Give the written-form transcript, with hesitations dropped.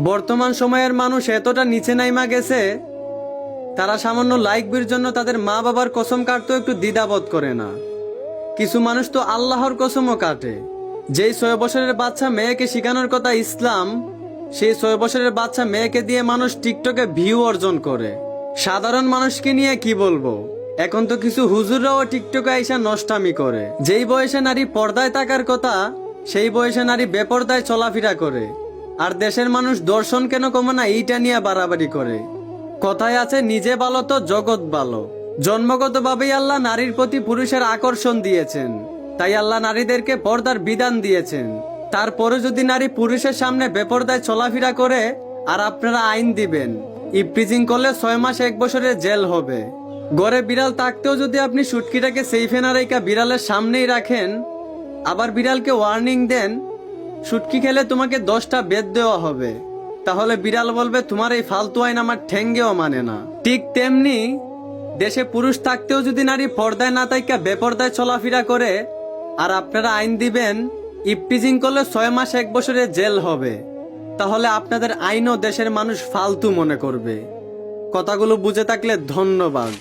বর্তমান সময়ের মানুষ এতটা নিচে নাইমা গেছে, তারা সামান্য লাইক ভিউর জন্য তাদের মা বাবার কসম কাটতেও একটু দ্বিধাবোধ করে না। কিছু মানুষ তো আল্লাহর কসমও কাটে। যেই 6 বছরের বাচ্চা মেয়েকে শেখানোর কথা ইসলাম, সেই 6 বছরের বাচ্চা মেয়েকে দিয়ে মানুষ টিকটকে ভিউ অর্জন করে। সাধারণ মানুষকে নিয়ে কি বলবো, এখন তো কিছু হুজুররাও টিকটকে আইসা নষ্টামি করে। যেই বয়সে নারী পর্দায় থাকার কথা, সেই বয়সে নারী বেপর্দায় চলাফেরা করে। আর দেশের মানুষ দর্শন কেন কমে না এইটা নিয়ে বাড়াবাড়ি করে। কথায় আছে, নিজে ভালো তো জগৎ ভালো। জন্মগতভাবেই আল্লাহ নারীর প্রতি পুরুষের আকর্ষণ দিয়েছেন, তাই আল্লাহ নারীদেরকে পর্দার বিধান দিয়েছেন। তারপরে যদি নারী পুরুষের সামনে বেপর্দায় চলাফেরা করে, আর আপনারা আইন দিবেন ইপটিজিং করলে 6 মাস 1 বছরের জেল হবে। ঘরে বিড়াল থাকতেও যদি আপনি সুটকিটাকে সেইফে না রেখা বিড়ালের সামনেই রাখেন, আবার বিড়ালকে ওয়ার্নিং দেন শুটকি খেলে তোমাকে 10টা বেদ দেওয়া হবে, তাহলে বিড়াল বলবে তোমার এই ফালতু আইন আমার ঠেঙ্গেও মানে না। ঠিক তেমনি দেশে পুরুষ থাকতেও যদি নারী পর্দায় না থাইকা বেপর্দায় চলাফেরা করে, আর আপনারা আইন দিবেন ইপটিজিং করলে 6 মাস 1 বছরের জেল হবে, তাহলে আপনাদের আইনও দেশের মানুষ ফালতু মনে করবে। কথাগুলো বুঝে থাকলে ধন্যবাদ।